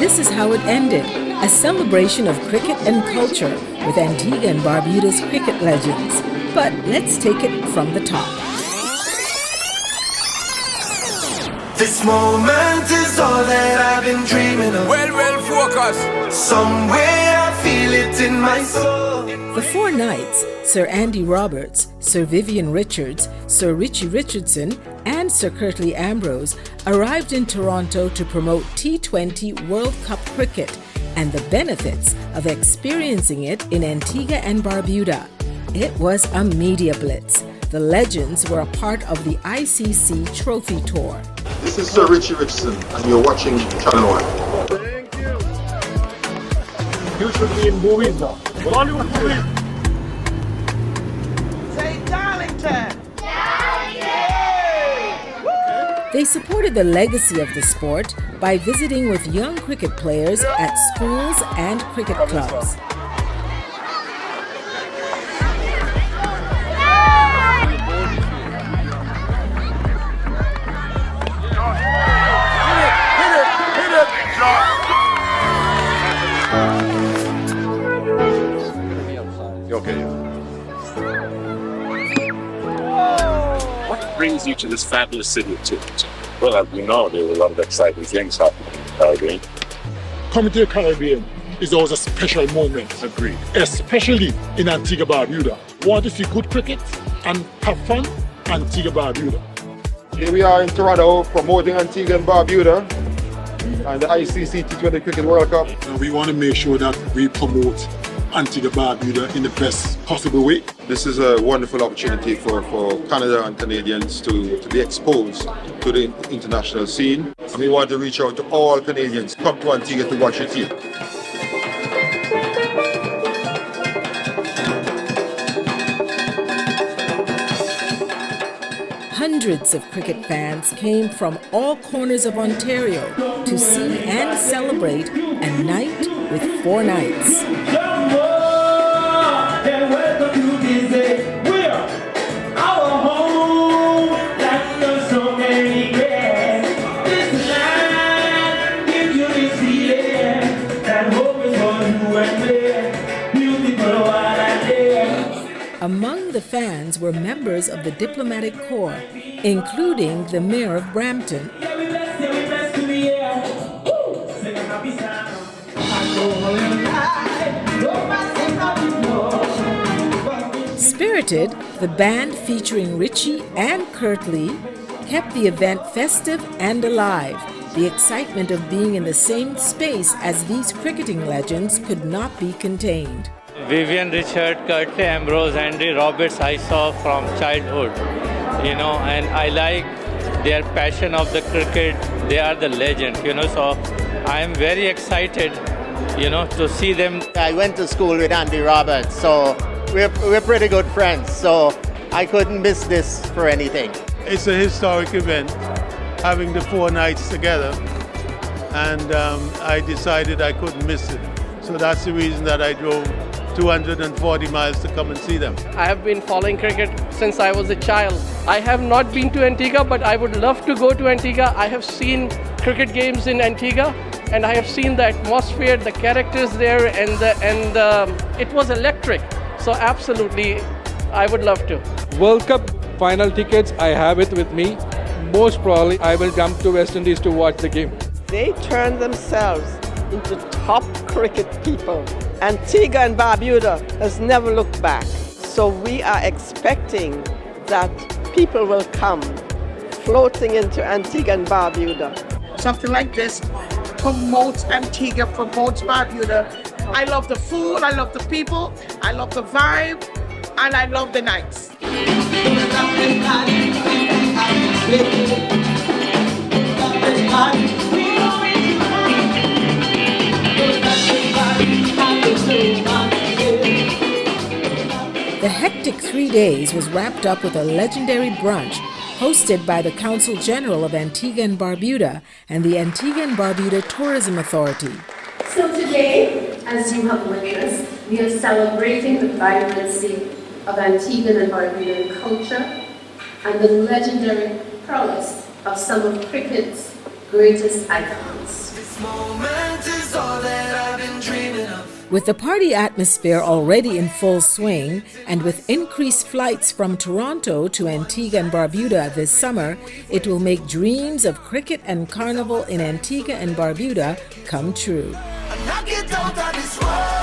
this is how it ended, a celebration of cricket and culture with Antigua and Barbuda's cricket legends. But let's take it from the top. This moment is all that I've been dreaming of. Well, focus. Somewhere I feel it in my soul. The four knights, Sir Andy Roberts, Sir Vivian Richards, Sir Richie Richardson, and Sir Curtly Ambrose, arrived in Toronto to promote T20 World Cup cricket and the benefits of experiencing it in Antigua and Barbuda. It was a media blitz. The legends were a part of the ICC Trophy Tour. This is Sir Richie Richardson, and you're watching Channel 1. Thank you. You should be in movies now. Bollywood movies. Say Darlington. They supported the legacy of the sport by visiting with young cricket players at schools and cricket clubs. What brings you to this fabulous city of Tilt? Well, as we know, there were a lot of exciting things happening in the Caribbean. Coming to the Caribbean is always a special moment. Agreed. Especially in Antigua Barbuda. Want to see good cricket and have fun? Antigua Barbuda. Here we are in Toronto promoting Antigua and Barbuda and the ICC T20 Cricket World Cup. We want to make sure that we promote Antigua Barbuda in the best possible way. This is a wonderful opportunity for Canada and Canadians to be exposed to the international scene. And we want to reach out to all Canadians. Come to Antigua to watch your team. Hundreds of cricket fans came from all corners of Ontario to see and celebrate a night with four knights. Among the fans were members of the diplomatic corps, including the mayor of Brampton. Spirited, the band featuring Richie and Curtly kept the event festive and alive. The excitement of being in the same space as these cricketing legends could not be contained. Vivian Richard, Curtly Ambrose, Andy Roberts I saw from childhood, and I like their passion of the cricket. They are the legends, so I am very excited, to see them. I went to school with Andy Roberts, so we're pretty good friends, so I couldn't miss this for anything. It's a historic event, having the four nights together, and I decided I couldn't miss it. So that's the reason that I drove 240 miles to come and see them. I have been following cricket since I was a child. I have not been to Antigua, but I would love to go to Antigua. I have seen cricket games in Antigua, and I have seen the atmosphere, the characters there, and it was electric. So absolutely, I would love to. World Cup final tickets, I have it with me. Most probably, I will jump to West Indies to watch the game. They turned themselves into top cricket people. Antigua and Barbuda has never looked back. So we are expecting that people will come floating into Antigua and Barbuda. Something like this promotes Antigua, promotes Barbuda. I love the food, I love the people, I love the vibe, and I love the nights. The hectic 3 days was wrapped up with a legendary brunch hosted by the Consul General of Antigua and Barbuda and the Antigua and Barbuda Tourism Authority. So today, as you have witnessed, we are celebrating the vibrancy of Antiguan and Barbudan culture and the legendary prowess of some of cricket's greatest icons. This moment is With the party atmosphere already in full swing, and with increased flights from Toronto to Antigua and Barbuda this summer, it will make dreams of cricket and carnival in Antigua and Barbuda come true. Knock it out of this world.